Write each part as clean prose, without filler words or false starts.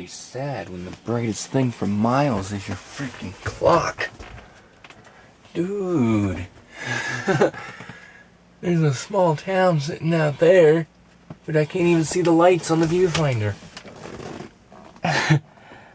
pretty sad when the brightest thing for miles is your freaking clock. Dude. There's a small town sitting out there, but I can't even see the lights on the viewfinder.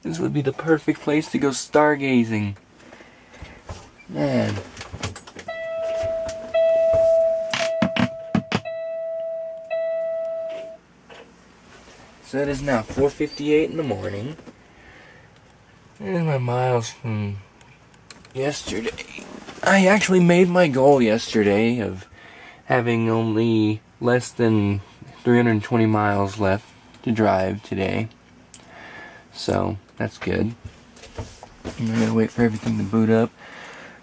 This would be the perfect place to go stargazing. Man. So it is now 4:58 in the morning. There's my miles from yesterday. I actually made my goal yesterday of having only less than 320 miles left to drive today. So that's good. I'm gonna wait for everything to boot up.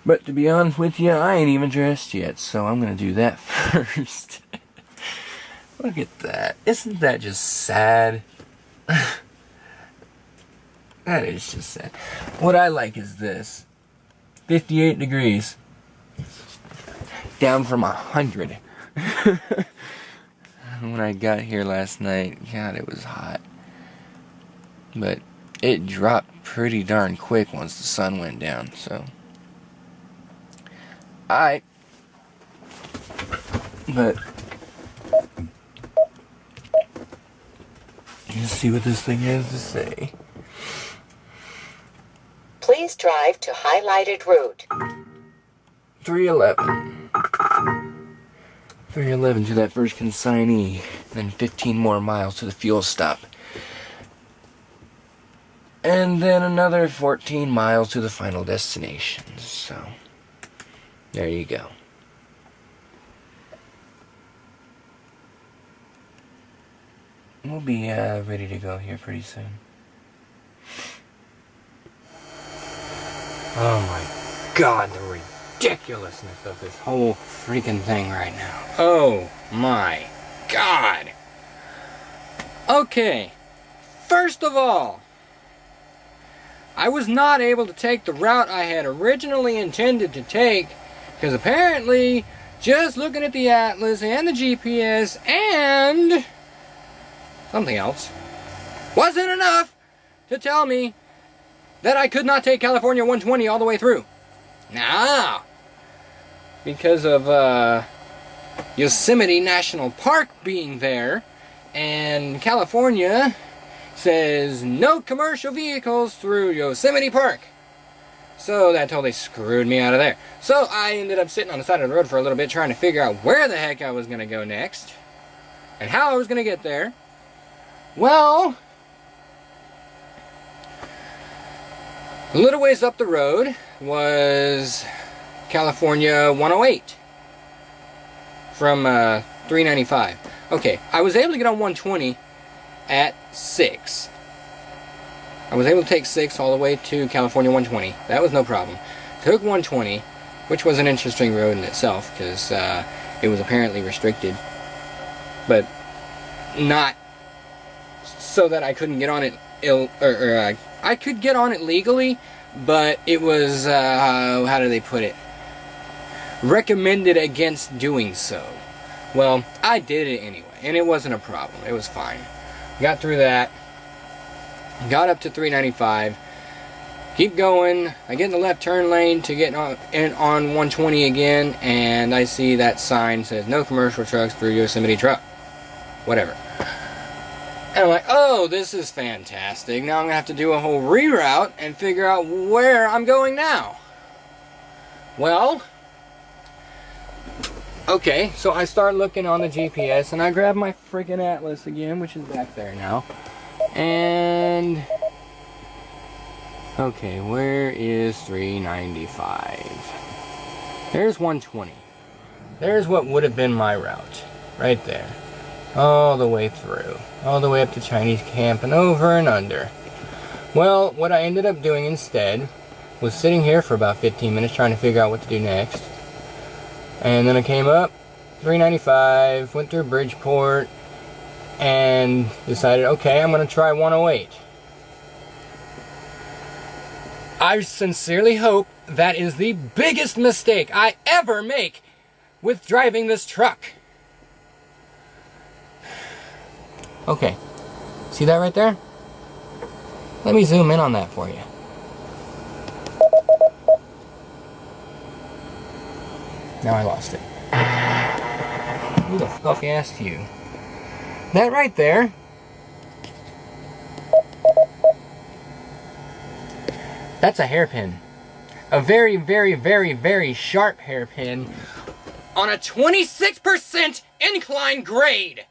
But to be honest with you, I ain't even dressed yet, so I'm gonna do that first. Look at that. Isn't that just sad? That is just sad. What I like is this. 58 degrees. Down from 100. When I got here last night, God, it was hot. But it dropped pretty darn quick once the sun went down, so. Alright. But let's see what this thing has to say. Please drive to highlighted route. 311. 311 to that first consignee. Then 15 more miles to the fuel stop. And then another 14 miles to the final destination. So, there you go. We'll be ready to go here pretty soon. Oh my God, the ridiculousness of this whole freaking thing right now. Oh my God. Okay, first of all, I was not able to take the route I had originally intended to take because apparently just looking at the atlas and the GPS and something else wasn't enough to tell me that I could not take California 120 all the way through. Nah, because of Yosemite National Park being there, and California says no commercial vehicles through Yosemite Park. So that totally screwed me out of there. So I ended up sitting on the side of the road for a little bit trying to figure out where the heck I was going to go next and how I was going to get there. Well, a little ways up the road was California 108 from 395. Okay, I was able to get on 120 at 6. I was able to take 6 all the way to California 120. That was no problem. Took 120, which was an interesting road in itself because it was apparently restricted, but not so that I couldn't get on it I could get on it legally, but it was, how do they put it? Recommended against doing so. Well, I did it anyway, and it wasn't a problem. It was fine. Got through that. Got up to 395. Keep going. I get in the left turn lane to get on 120 again, and I see that sign says no commercial trucks through Yosemite Truck. Whatever. And I'm like, oh, this is fantastic. Now I'm going to have to do a whole reroute and figure out where I'm going now. Well, okay, so I start looking on the GPS and I grab my freaking atlas again, which is back there now. And, okay, where is 395? There's 120. There's what would have been my route, right there. All the way through. All the way up to Chinese camp and over and under. Well, what I ended up doing instead was sitting here for about 15 minutes trying to figure out what to do next. And then I came up 395, went through Bridgeport, and decided, okay, I'm going to try 108. I sincerely hope that is the biggest mistake I ever make with driving this truck. Okay, see that right there? Let me zoom in on that for you. Now I lost it. Who the fuck asked you? That right there. That's a hairpin. A very, very, very, very sharp hairpin on a 26% incline grade.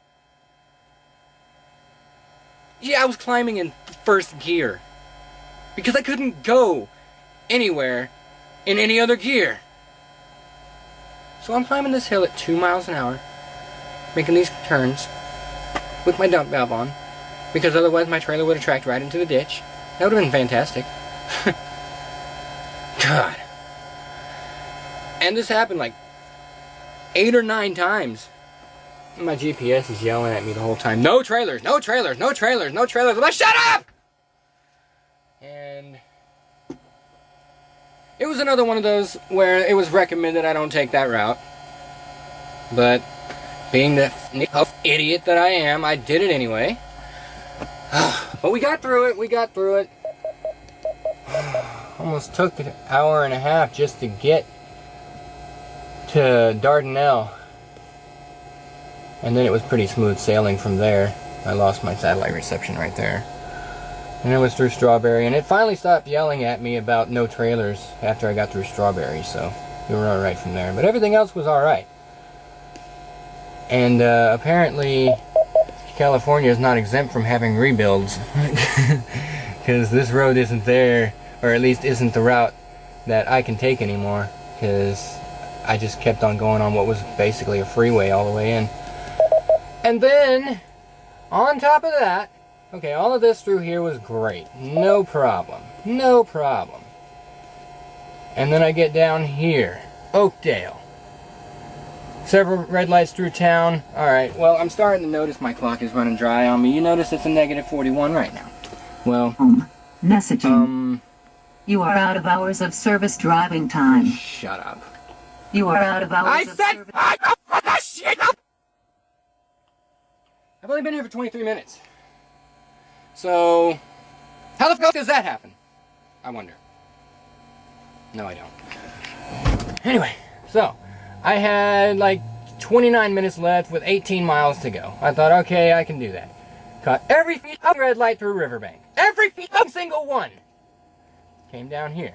Yeah, I was climbing in first gear because I couldn't go anywhere in any other gear. So I'm climbing this hill at 2 miles an hour, making these turns with my dump valve on, because otherwise my trailer would have tracked right into the ditch. That would have been fantastic. God. And this happened like 8 or 9 times. My GPS is yelling at me the whole time. No trailers, no trailers, no trailers, no trailers. I'm like, shut up! And it was another one of those where it was recommended I don't take that route. But being the idiot that I am, I did it anyway. But we got through it, we got through it. Almost took an hour and a half just to get to Dardanelle. And then it was pretty smooth sailing from there. I lost my satellite reception right there. And it was through Strawberry, and it finally stopped yelling at me about no trailers after I got through Strawberry, so we were alright from there. But everything else was alright. And apparently California is not exempt from having rebuilds. Because this road isn't there, or at least isn't the route that I can take anymore. Because I just kept on going on what was basically a freeway all the way in. And then, on top of that, okay, all of this through here was great. No problem. No problem. And then I get down here. Oakdale. Several red lights through town. Alright, well, I'm starting to notice my clock is running dry on me. You notice it's a negative 41 right now. Well, messaging. You are out of hours of service driving time. Shut up. You are out of hours of service. I've only been here for 23 minutes. So, how the fuck does that happen? I wonder. No, I don't. Anyway, so, I had like 29 minutes left with 18 miles to go. I thought, okay, I can do that. Caught every red light through Riverbank. Every single one. Came down here.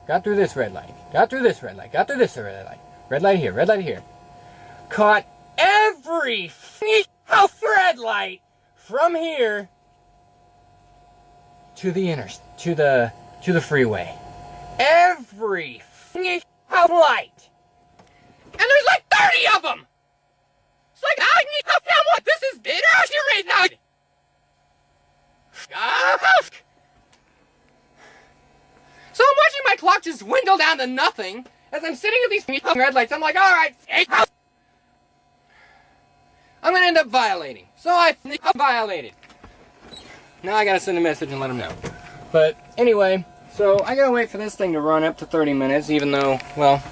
Got through this red light. Got through this red light. Got through this red light. Red light here. Red light here. Caught every red light from here to the freeway. Every light. And there's like 30 of them. It's like, I need to know what this is bitter. So I'm watching my clock just dwindle down to nothing as I'm sitting at these red lights. I'm like, alright, I'm gonna end up violating. So I violated. Now I gotta send a message and let them know. But anyway, so I gotta wait for this thing to run up to 30 minutes, even though, well,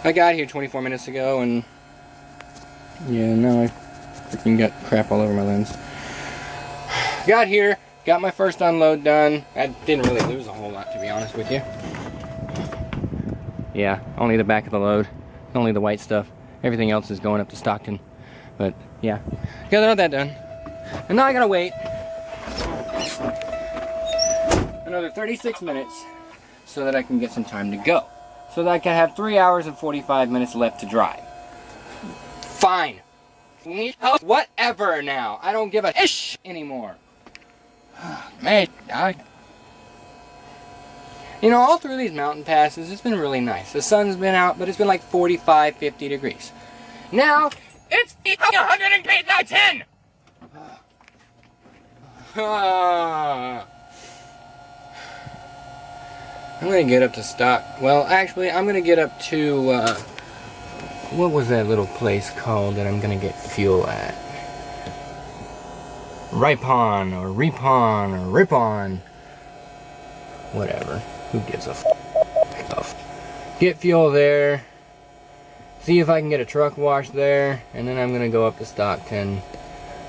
I got here 24 minutes ago and yeah, now I freaking got crap all over my lens. Got here, got my first unload done. I didn't really lose a whole lot, to be honest with you. Yeah, only the back of the load, only the white stuff. Everything else is going up to Stockton. But yeah, got all that done. And now I gotta wait another 36 minutes so that I can get some time to go. So that I can have 3 hours and 45 minutes left to drive. Fine. Whatever now. I don't give a ish anymore. Man, you know, all through these mountain passes, it's been really nice. The sun's been out, but it's been like 45, 50 degrees. Now, it's 110! I'm gonna get up to Stock. Well, actually, I'm gonna get up to, what was that little place called that I'm gonna get fuel at? Ripon, or Ripon, or Ripon. Whatever. Who gives a f***? Get fuel there. See if I can get a truck wash there. And then I'm gonna go up to Stockton.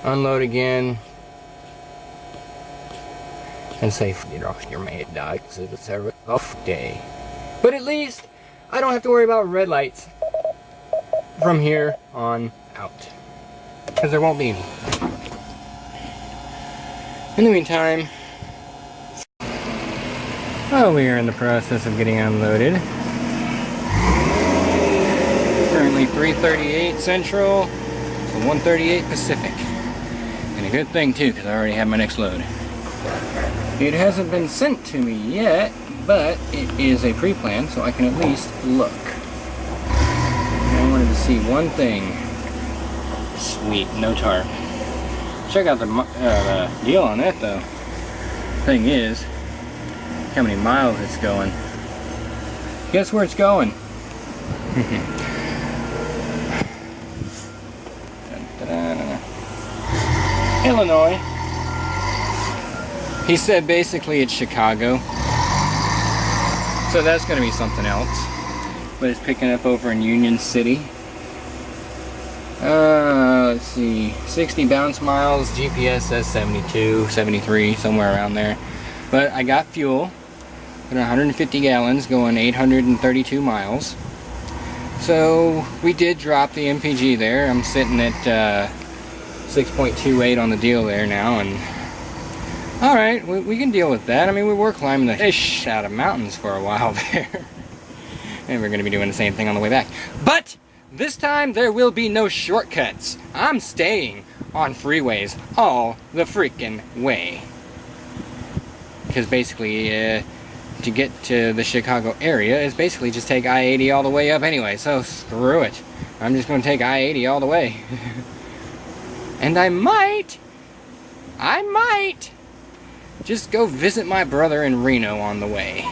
Unload again. and safe. You know, your maid died because it's a rough day. But at least I don't have to worry about red lights from here on out, because there won't be any. In the meantime, we are in the process of getting unloaded. Currently 3:38 Central, so 1:38 Pacific. And a good thing too, because I already have my next load. It hasn't been sent to me yet, but it is a pre-plan, so I can at least look. And I wanted to see one thing. Sweet, no tarp. Check out the deal on that though. Thing is, how many miles it's going. Guess where it's going? Illinois. He said basically it's Chicago. So that's going to be something else. But it's picking up over in Union City. Let's see. 60 bounce miles. GPS says 72, 73, somewhere around there. But I got fuel. Got 150 gallons going 832 miles. So we did drop the MPG there. I'm sitting at 6.28 on the deal there now, and alright, we can deal with that. I mean, we were climbing the ish out of mountains for a while there. And we're going to be doing the same thing on the way back. But this time there will be no shortcuts. I'm staying on freeways all the freaking way. Because basically, to get to the Chicago area is basically just take I-80 all the way up anyway, so screw it. I'm just going to take I-80 all the way. And I might just go visit my brother in Reno on the way.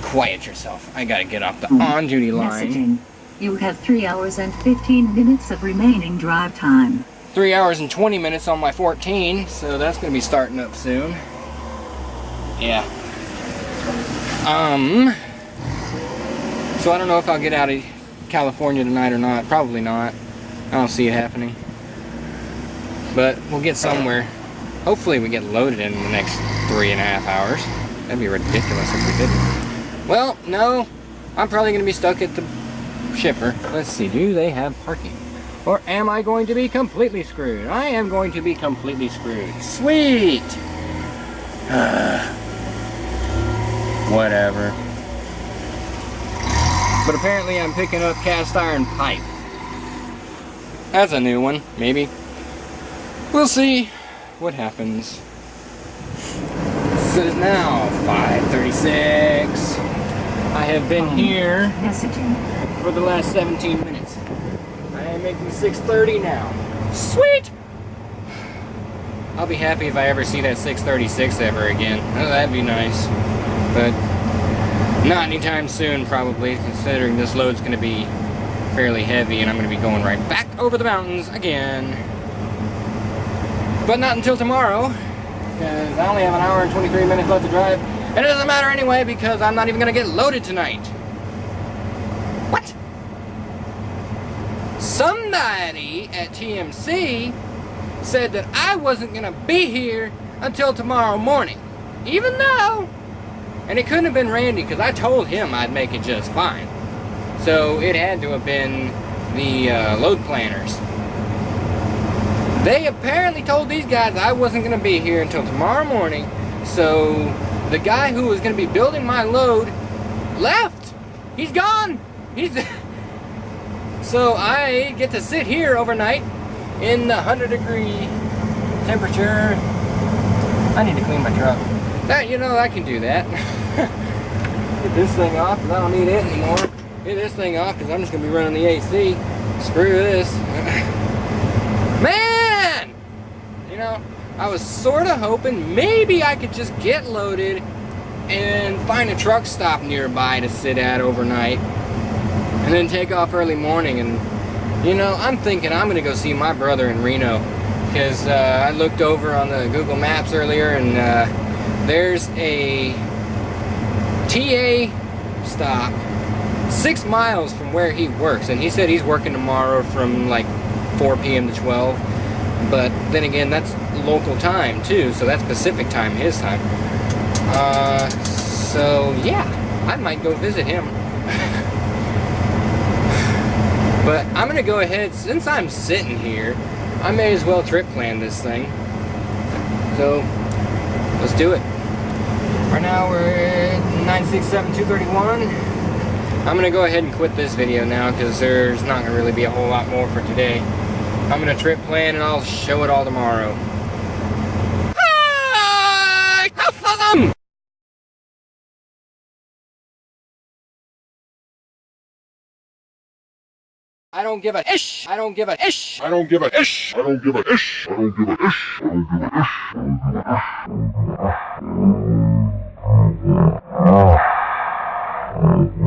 Quiet yourself. I gotta get off the on-duty line. Messaging. You have 3 hours and 15 minutes of remaining drive time. 3 hours and 20 minutes on my 14, so that's gonna be starting up soon. Yeah. So I don't know if I'll get out of California tonight or not. Probably not. I don't see it happening. But we'll get somewhere. Hopefully we get loaded in the next 3.5 hours. That'd be ridiculous if we didn't. Well, no. I'm probably going to be stuck at the shipper. Let's see. Do they have parking? Or am I going to be completely screwed? I am going to be completely screwed. Sweet! Whatever. But apparently I'm picking up cast iron pipe. That's a new one, maybe. We'll see what happens. It is now 5:36. I have been here for the last 17 minutes. I am making 6:30 now. Sweet! I'll be happy if I ever see that 6:36 ever again. Oh, that'd be nice. But not anytime soon, probably, considering this load's going to be fairly heavy and I'm going to be going right back over the mountains again. But not until tomorrow, because I only have an hour and 23 minutes left to drive. And it doesn't matter anyway, because I'm not even going to get loaded tonight. What? Somebody at TMC said that I wasn't going to be here until tomorrow morning. Even though, and it couldn't have been Randy, because I told him I'd make it just fine. So it had to have been the load planners. They apparently told these guys I wasn't going to be here until tomorrow morning. So the guy who was going to be building my load left. He's gone. So I get to sit here overnight in the 100-degree temperature. I need to clean my truck. That, you know, I can do that. Get this thing off because I don't need it anymore. Get this thing off because I'm just going to be running the AC. Screw this. Man! You know, I was sort of hoping maybe I could just get loaded and find a truck stop nearby to sit at overnight and then take off early morning. And, you know, I'm thinking I'm going to go see my brother in Reno because I looked over on the Google Maps earlier and there's a TA stop 6 miles from where he works, and he said he's working tomorrow from like 4 p.m. to 12. But then again, that's local time too, so that's Pacific time, his time. So yeah, I might go visit him. But I'm gonna go ahead, since I'm sitting here, I may as well trip plan this thing. So let's do it. Right now we're at 967-231. I'm gonna go ahead and quit this video now because there's not gonna really be a whole lot more for today. I'm gonna trip plan and I'll show it all tomorrow. Hi! Have fun! I don't give a ish. I don't give a ish. I don't give a ish. I don't give a ish. I don't give a ish. I don't give a ish. I don't give a ish.